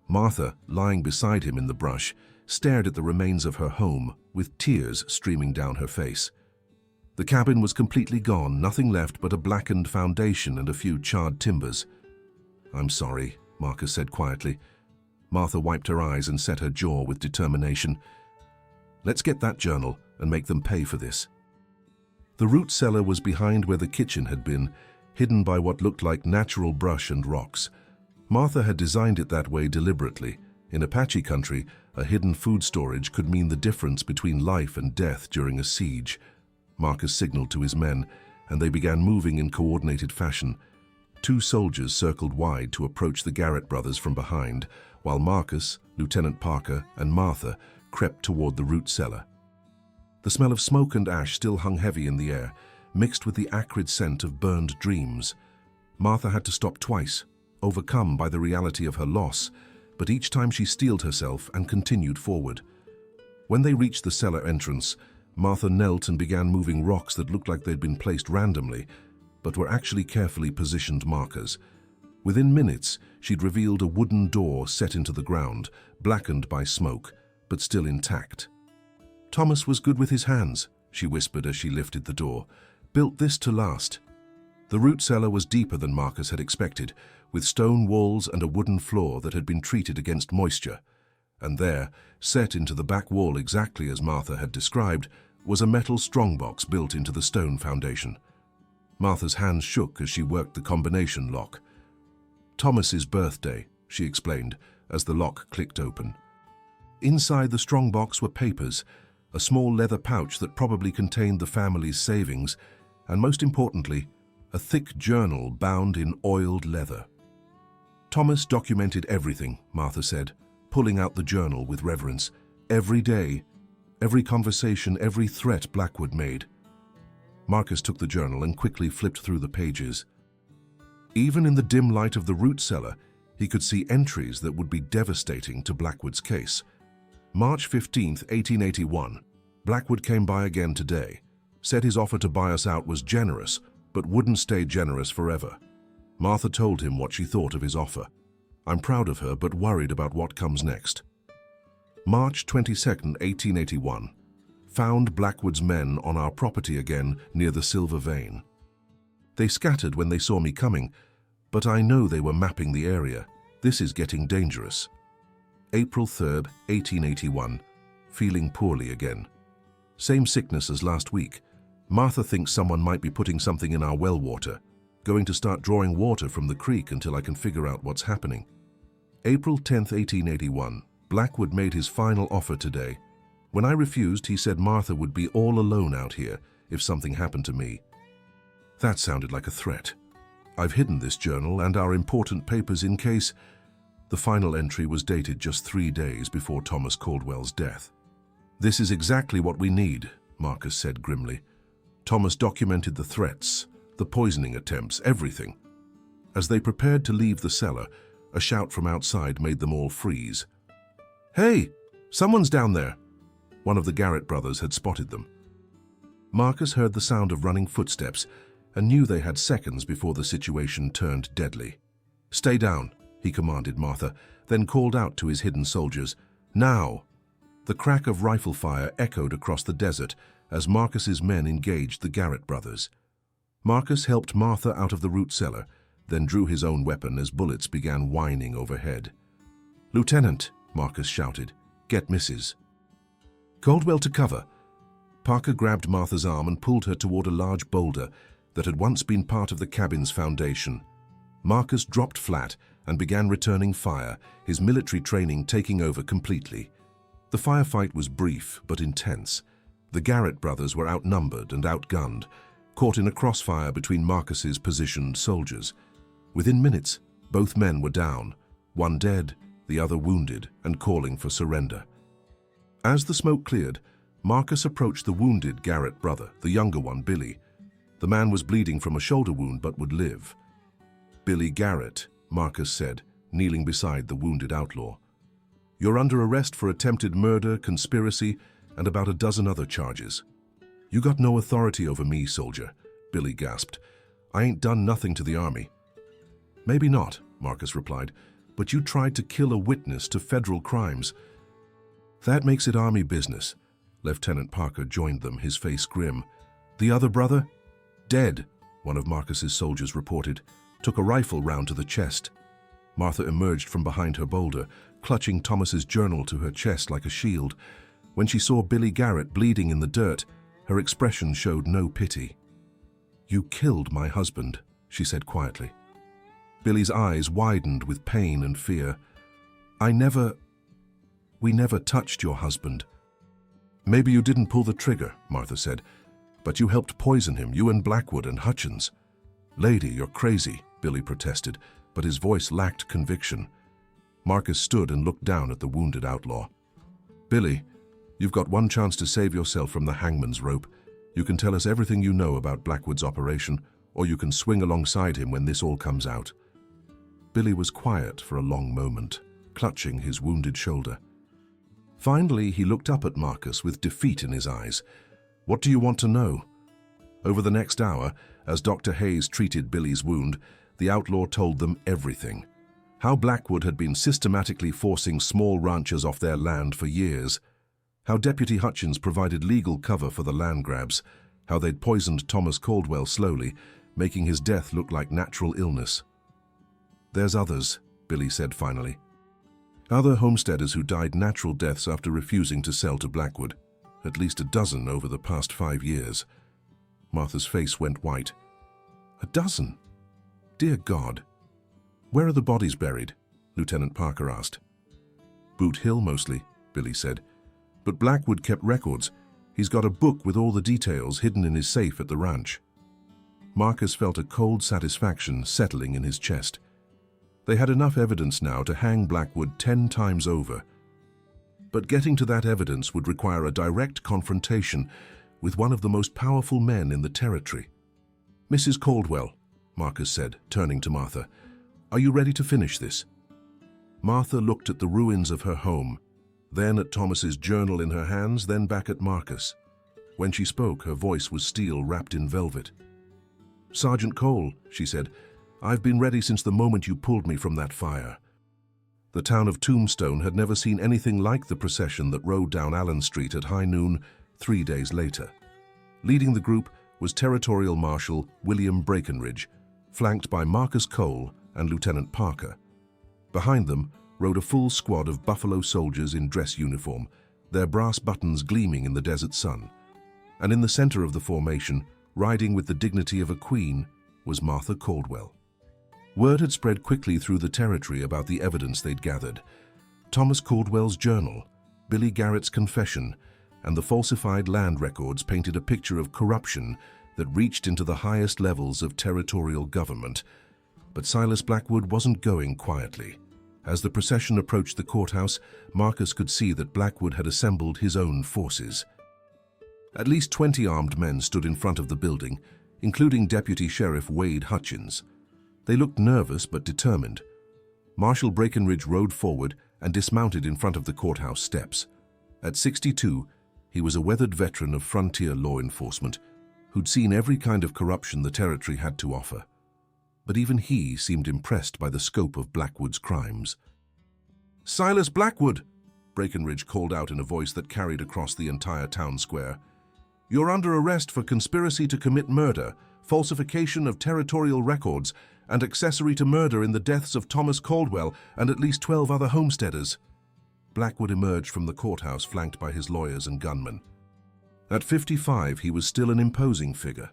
Martha, lying beside him in the brush, stared at the remains of her home, with tears streaming down her face. The cabin was completely gone, nothing left but a blackened foundation and a few charred timbers. I'm sorry, Marcus said quietly. Martha wiped her eyes and set her jaw with determination. Let's get that journal and make them pay for this. The root cellar was behind where the kitchen had been, hidden by what looked like natural brush and rocks. Martha had designed it that way deliberately. In Apache country, a hidden food storage could mean the difference between life and death during a siege. Marcus signaled to his men, and they began moving in coordinated fashion. 2 soldiers circled wide to approach the Garrett brothers from behind, while Marcus, Lieutenant Parker, and Martha crept toward the root cellar. The smell of smoke and ash still hung heavy in the air, mixed with the acrid scent of burned dreams. Martha had to stop twice, overcome by the reality of her loss, but each time she steeled herself and continued forward. When they reached the cellar entrance, Martha knelt and began moving rocks that looked like they'd been placed randomly, but were actually carefully positioned markers. Within minutes, she'd revealed a wooden door set into the ground, blackened by smoke, but still intact. "Thomas was good with his hands," she whispered as she lifted the door. "Built this to last." The root cellar was deeper than Marcus had expected, with stone walls and a wooden floor that had been treated against moisture. And there, set into the back wall exactly as Martha had described, was a metal strongbox built into the stone foundation. Martha's hands shook as she worked the combination lock. "Thomas's birthday," she explained, as the lock clicked open. Inside the strongbox were papers, a small leather pouch that probably contained the family's savings, and most importantly, a thick journal bound in oiled leather. "Thomas documented everything," Martha said, pulling out the journal with reverence. "Every day, every conversation, every threat Blackwood made." Marcus took the journal and quickly flipped through the pages. Even in the dim light of the root cellar, he could see entries that would be devastating to Blackwood's case. March 15, 1881. Blackwood came by again today. Said his offer to buy us out was generous, but wouldn't stay generous forever. Martha told him what she thought of his offer. "I'm proud of her, but worried about what comes next." March 22, 1881. Found Blackwood's men on our property again near the Silver Vein. They scattered when they saw me coming, but I know they were mapping the area. This is getting dangerous. April 3, 1881. Feeling poorly again. Same sickness as last week. Martha thinks someone might be putting something in our well water. Going to start drawing water from the creek until I can figure out what's happening. April 10, 1881. Blackwood made his final offer today. When I refused, he said Martha would be all alone out here if something happened to me. That sounded like a threat. I've hidden this journal and our important papers in case. The final entry was dated just 3 days before Thomas Caldwell's death. "This is exactly what we need," Marcus said grimly. Thomas documented the threats, the poisoning attempts, everything. As they prepared to leave the cellar, a shout from outside made them all freeze. "Hey, someone's down there!" One of the Garrett brothers had spotted them. Marcus heard the sound of running footsteps and knew they had seconds before the situation turned deadly. "Stay down," he commanded Martha, then called out to his hidden soldiers. "Now!" The crack of rifle fire echoed across the desert as Marcus's men engaged the Garrett brothers. Marcus helped Martha out of the root cellar, then drew his own weapon as bullets began whining overhead. "Lieutenant," Marcus shouted, "get Mrs. Caldwell to cover." Parker grabbed Martha's arm and pulled her toward a large boulder that had once been part of the cabin's foundation. Marcus dropped flat and began returning fire, his military training taking over completely. The firefight was brief but intense. The Garrett brothers were outnumbered and outgunned, caught in a crossfire between Marcus's positioned soldiers. Within minutes, both men were down, one dead, the other wounded and calling for surrender. As the smoke cleared, Marcus approached the wounded Garrett brother, the younger one, Billy. The man was bleeding from a shoulder wound but would live. "Billy Garrett," Marcus said, kneeling beside the wounded outlaw. "You're under arrest for attempted murder, conspiracy, and about a dozen other charges." "You got no authority over me, soldier," Billy gasped. "I ain't done nothing to the army." "Maybe not," Marcus replied, "but you tried to kill a witness to federal crimes." "That makes it army business." Lieutenant Parker joined them, his face grim. "The other brother?" "Dead," one of Marcus's soldiers reported. "Took a rifle round to the chest." Martha emerged from behind her boulder, clutching Thomas's journal to her chest like a shield. When she saw Billy Garrett bleeding in the dirt, Her expression showed no pity. "You killed my husband," she said quietly. Billy's eyes widened with pain and fear. We never touched your husband." "Maybe you didn't pull the trigger," Martha said, "but you helped poison him, you and Blackwood and Hutchins." "Lady, you're crazy," Billy protested, but his voice lacked conviction. Marcus stood and looked down at the wounded outlaw. "Billy, you've got one chance to save yourself from the hangman's rope. You can tell us everything you know about Blackwood's operation, or you can swing alongside him when this all comes out." Billy was quiet for a long moment, clutching his wounded shoulder. Finally, he looked up at Marcus with defeat in his eyes. "What do you want to know?" Over the next hour, as Dr. Hayes treated Billy's wound, the outlaw told them everything. How Blackwood had been systematically forcing small ranchers off their land for years. How Deputy Hutchins provided legal cover for the land grabs. How they'd poisoned Thomas Caldwell slowly, making his death look like natural illness. "There's others," Billy said finally. "Other homesteaders who died natural deaths after refusing to sell to Blackwood. At least a dozen over the past 5 years. Martha's face went white. "A dozen? Dear God. Where are the bodies buried?" Lieutenant Parker asked. "Boot Hill mostly," Billy said. "But Blackwood kept records. He's got a book with all the details hidden in his safe at the ranch." Marcus felt a cold satisfaction settling in his chest. They had enough evidence now to hang Blackwood 10 times over. But getting to that evidence would require a direct confrontation with one of the most powerful men in the territory. "Mrs. Caldwell," Marcus said, turning to Martha, "are you ready to finish this?" Martha looked at the ruins of her home, then at Thomas's journal in her hands, then back at Marcus. When she spoke, her voice was steel wrapped in velvet. "Sergeant Cole," she said, "I've been ready since the moment you pulled me from that fire." The town of Tombstone had never seen anything like the procession that rode down Allen Street at high noon 3 days later. Leading the group was Territorial Marshal William Breckinridge, flanked by Marcus Cole and Lieutenant Parker. Behind them rode a full squad of Buffalo soldiers in dress uniform, their brass buttons gleaming in the desert sun. And in the center of the formation, riding with the dignity of a queen, was Martha Caldwell. Word had spread quickly through the territory about the evidence they'd gathered. Thomas Caldwell's journal, Billy Garrett's confession, and the falsified land records painted a picture of corruption that reached into the highest levels of territorial government. But Silas Blackwood wasn't going quietly. As the procession approached the courthouse, Marcus could see that Blackwood had assembled his own forces. At least 20 armed men stood in front of the building, including Deputy Sheriff Wade Hutchins. They looked nervous but determined. Marshal Breckinridge rode forward and dismounted in front of the courthouse steps. At 62, he was a weathered veteran of frontier law enforcement who'd seen every kind of corruption the territory had to offer. But even he seemed impressed by the scope of Blackwood's crimes. "Silas Blackwood," Breckinridge called out in a voice that carried across the entire town square. "You're under arrest for conspiracy to commit murder, falsification of territorial records, and accessory to murder in the deaths of Thomas Caldwell and at least 12 other homesteaders." Blackwood emerged from the courthouse flanked by his lawyers and gunmen. At 55, he was still an imposing figure,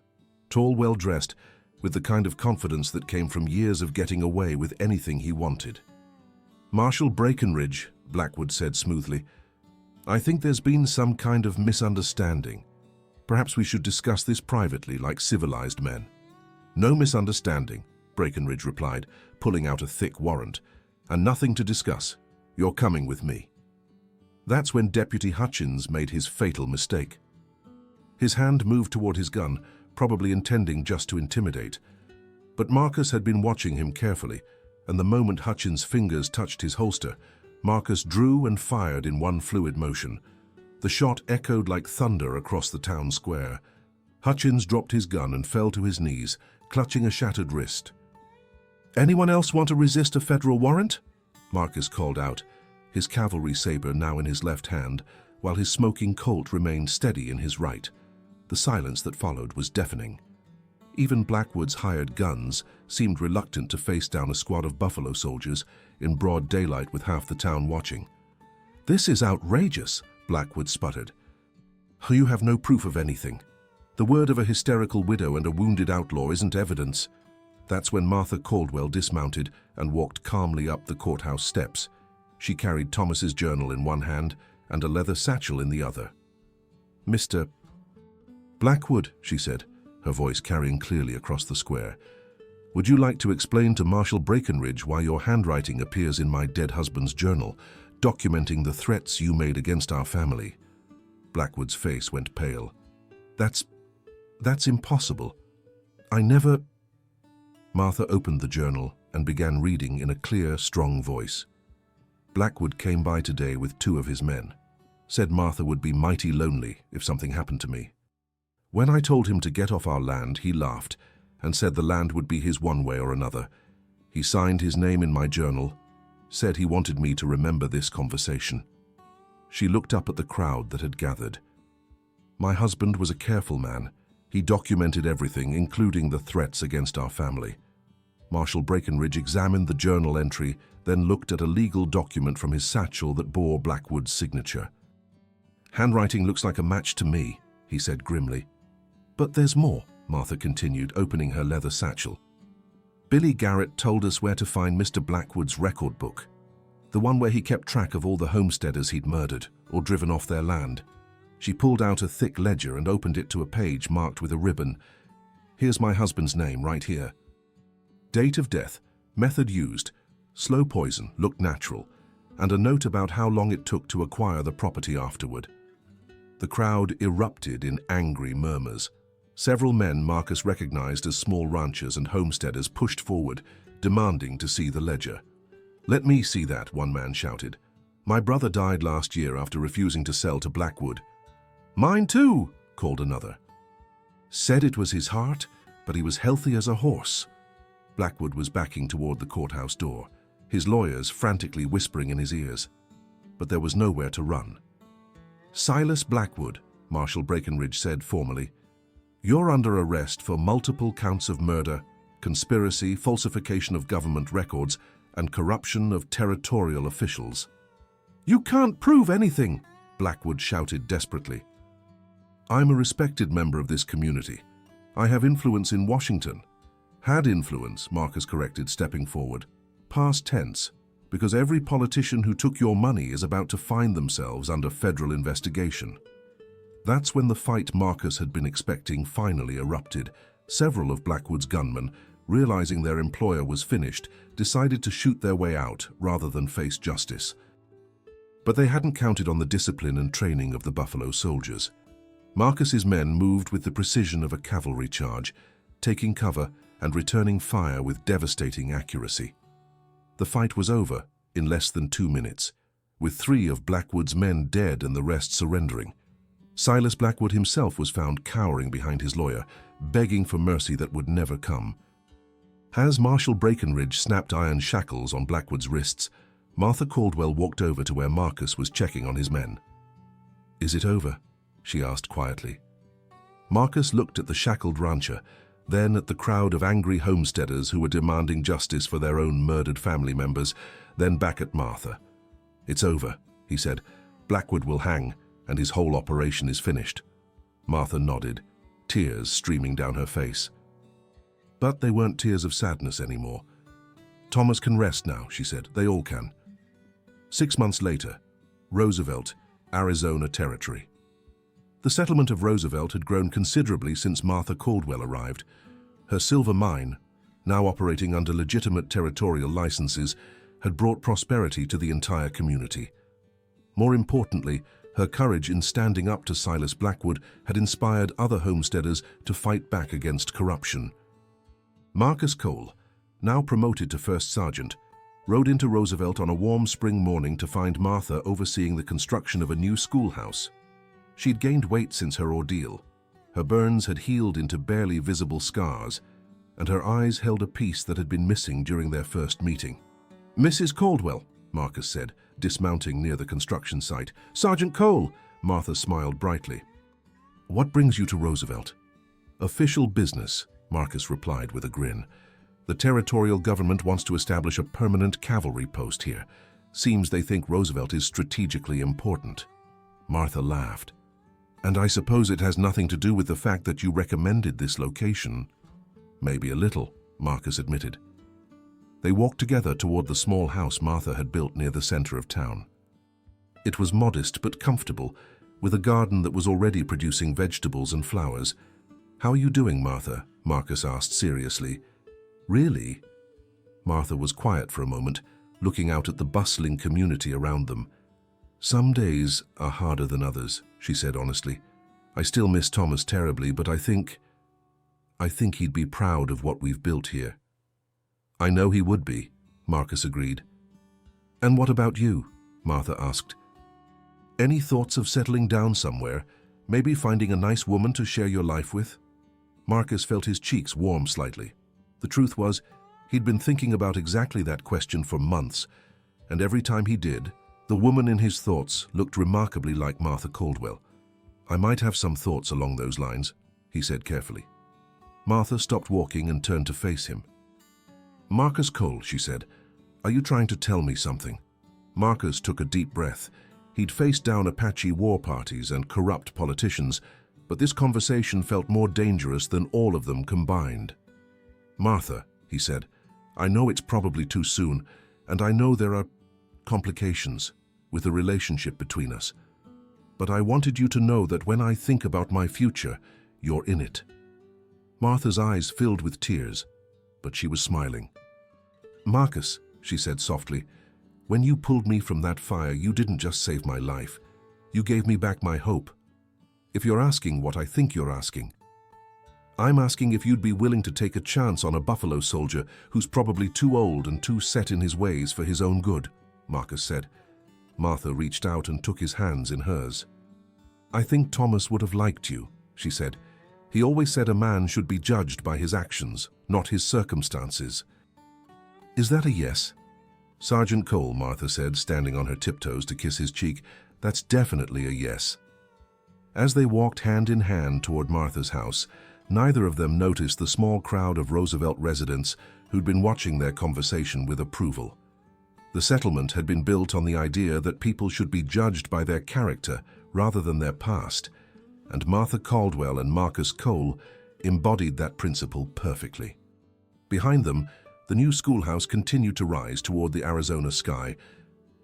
tall, well-dressed, with the kind of confidence that came from years of getting away with anything he wanted. "Marshal Breckinridge," Blackwood said smoothly, "I think there's been some kind of misunderstanding. Perhaps we should discuss this privately like civilized men." "No misunderstanding," Breckinridge replied, pulling out a thick warrant, "and nothing to discuss. You're coming with me." That's when Deputy Hutchins made his fatal mistake. His hand moved toward his gun, probably intending just to intimidate. But Marcus had been watching him carefully, and the moment Hutchins' fingers touched his holster, Marcus drew and fired in one fluid motion. The shot echoed like thunder across the town square. Hutchins dropped his gun and fell to his knees, clutching a shattered wrist. "Anyone else want to resist a federal warrant?" Marcus called out, his cavalry saber now in his left hand, while his smoking Colt remained steady in his right. The silence that followed was deafening. Even Blackwood's hired guns seemed reluctant to face down a squad of Buffalo soldiers in broad daylight with half the town watching. "This is outrageous," Blackwood sputtered. You have no proof of anything. The word of a hysterical widow and a wounded outlaw isn't evidence. That's when Martha Caldwell dismounted and walked calmly up the courthouse steps. She carried Thomas's journal in one hand and a leather satchel in the other. "Mr. Blackwood," she said, her voice carrying clearly across the square, "would you like to explain to Marshal Breckenridge why your handwriting appears in my dead husband's journal, documenting the threats you made against our family?" Blackwood's face went pale. That's impossible. I never—" Martha opened the journal and began reading in a clear, strong voice. "Blackwood came by today with 2 of his men. Said Martha would be mighty lonely if something happened to me. When I told him to get off our land, he laughed and said the land would be his one way or another. He signed his name in my journal, said he wanted me to remember this conversation." She looked up at the crowd that had gathered. "My husband was a careful man. He documented everything, including the threats against our family." Marshal Breckenridge examined the journal entry, then looked at a legal document from his satchel that bore Blackwood's signature. "Handwriting looks like a match to me," he said grimly. "But there's more," Martha continued, opening her leather satchel. "Billy Garrett told us where to find Mr. Blackwood's record book, the one where he kept track of all the homesteaders he'd murdered or driven off their land." She pulled out a thick ledger and opened it to a page marked with a ribbon. "Here's my husband's name right here. Date of death, method used, slow poison, looked natural, and a note about how long it took to acquire the property afterward." The crowd erupted in angry murmurs. Several men Marcus recognized as small ranchers and homesteaders pushed forward, demanding to see the ledger. "Let me see that," one man shouted. "My brother died last year after refusing to sell to Blackwood." "Mine too," called another. "Said it was his heart, but he was healthy as a horse." Blackwood was backing toward the courthouse door, his lawyers frantically whispering in his ears. But there was nowhere to run. "Silas Blackwood," Marshal Breckenridge said formally, "you're under arrest for multiple counts of murder, conspiracy, falsification of government records, and corruption of territorial officials." "You can't prove anything," Blackwood shouted desperately. "I'm a respected member of this community. I have influence in Washington." "Had influence," Marcus corrected, stepping forward. "Past tense, because every politician who took your money is about to find themselves under federal investigation." That's when the fight Marcus had been expecting finally erupted. Several of Blackwood's gunmen, realizing their employer was finished, decided to shoot their way out rather than face justice. But they hadn't counted on the discipline and training of the Buffalo Soldiers. Marcus's men moved with the precision of a cavalry charge, taking cover and returning fire with devastating accuracy. The fight was over in less than 2 minutes, with 3 of Blackwood's men dead and the rest surrendering. Silas Blackwood himself was found cowering behind his lawyer, begging for mercy that would never come. As Marshal Breckenridge snapped iron shackles on Blackwood's wrists, Martha Caldwell walked over to where Marcus was checking on his men. "Is it over?" she asked quietly. Marcus looked at the shackled rancher, then at the crowd of angry homesteaders who were demanding justice for their own murdered family members, then back at Martha. "It's over," he said. "Blackwood will hang, and his whole operation is finished." Martha nodded, tears streaming down her face. But they weren't tears of sadness anymore. "Thomas can rest now," she said. "They all can." 6 months later, Roosevelt, Arizona Territory. The settlement of Roosevelt had grown considerably since Martha Caldwell arrived. Her silver mine, now operating under legitimate territorial licenses, had brought prosperity to the entire community. More importantly, her courage in standing up to Silas Blackwood had inspired other homesteaders to fight back against corruption. Marcus Cole, now promoted to first sergeant, rode into Roosevelt on a warm spring morning to find Martha overseeing the construction of a new schoolhouse. She'd gained weight since her ordeal. Her burns had healed into barely visible scars, and her eyes held a piece that had been missing during their first meeting. "Mrs. Caldwell," Marcus said, dismounting near the construction site. "Sergeant Cole," Martha smiled brightly. "What brings you to Roosevelt?" "Official business," Marcus replied with a grin. "The territorial government wants to establish a permanent cavalry post here. Seems they think Roosevelt is strategically important." Martha laughed. And I suppose it has nothing to do with the fact that you recommended this location. Maybe a little, Marcus admitted. They walked together toward the small house Martha had built near the center of town. It was modest but comfortable, with a garden that was already producing vegetables and flowers. "How are you doing, Martha?" Marcus asked seriously. "Really?" Martha was quiet for a moment, looking out at the bustling community around them. "Some days are harder than others," she said honestly. "I still miss Thomas terribly, but I think he'd be proud of what we've built here." "I know he would be," Marcus agreed. "And what about you?" Martha asked. "Any thoughts of settling down somewhere, maybe finding a nice woman to share your life with?" Marcus felt his cheeks warm slightly. The truth was, he'd been thinking about exactly that question for months, and every time he did, the woman in his thoughts looked remarkably like Martha Caldwell. "I might have some thoughts along those lines," he said carefully. Martha stopped walking and turned to face him. "Marcus Cole," she said, "are you trying to tell me something?" Marcus took a deep breath. He'd faced down Apache war parties and corrupt politicians, but this conversation felt more dangerous than all of them combined. "Martha," he said, "I know it's probably too soon, and I know there are complications with the relationship between us. But I wanted you to know that when I think about my future, you're in it." Martha's eyes filled with tears, but she was smiling. "Marcus," she said softly, "when you pulled me from that fire, you didn't just save my life. You gave me back my hope. If you're asking what I think you're asking, I'm asking if you'd be willing to take a chance on a buffalo soldier who's probably too old and too set in his ways for his own good," Marcus said. Martha reached out and took his hands in hers. "I think Thomas would have liked you," she said. "He always said a man should be judged by his actions, not his circumstances." "Is that a yes?" "Sergeant Cole," Martha said, standing on her tiptoes to kiss his cheek, "that's definitely a yes." As they walked hand in hand toward Martha's house, neither of them noticed the small crowd of Roosevelt residents who'd been watching their conversation with approval. The settlement had been built on the idea that people should be judged by their character rather than their past, and Martha Caldwell and Marcus Cole embodied that principle perfectly. Behind them, the new schoolhouse continued to rise toward the Arizona sky,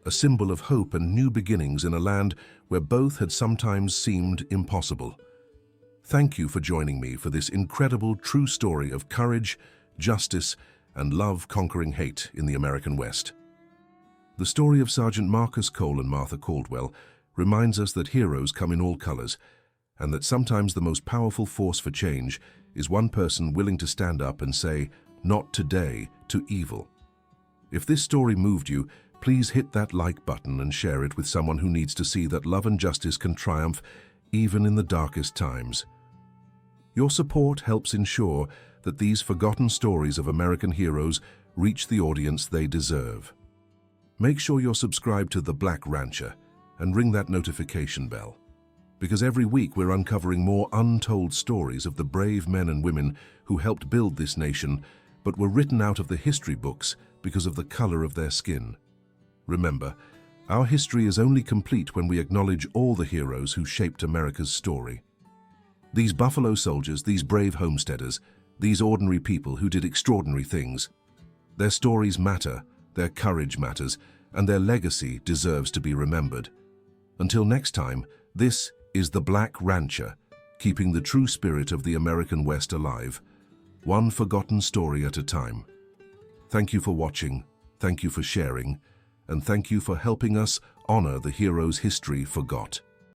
a symbol of hope and new beginnings in a land where both had sometimes seemed impossible. Thank you for joining me for this incredible true story of courage, justice, and love conquering hate in the American West. The story of Sergeant Marcus Cole and Martha Caldwell reminds us that heroes come in all colors, and that sometimes the most powerful force for change is one person willing to stand up and say, "Not today," to evil. If this story moved you, please hit that like button and share it with someone who needs to see that love and justice can triumph even in the darkest times. Your support helps ensure that these forgotten stories of American heroes reach the audience they deserve. Make sure you're subscribed to The Black Rancher and ring that notification bell, because every week we're uncovering more untold stories of the brave men and women who helped build this nation but were written out of the history books because of the color of their skin. Remember, our history is only complete when we acknowledge all the heroes who shaped America's story. These buffalo soldiers, these brave homesteaders, these ordinary people who did extraordinary things. Their stories matter, their courage matters, and their legacy deserves to be remembered. Until next time, this is The Black Rancher, keeping the true spirit of the American West alive, one forgotten story at a time. Thank you for watching, thank you for sharing, and thank you for helping us honor the heroes history forgot.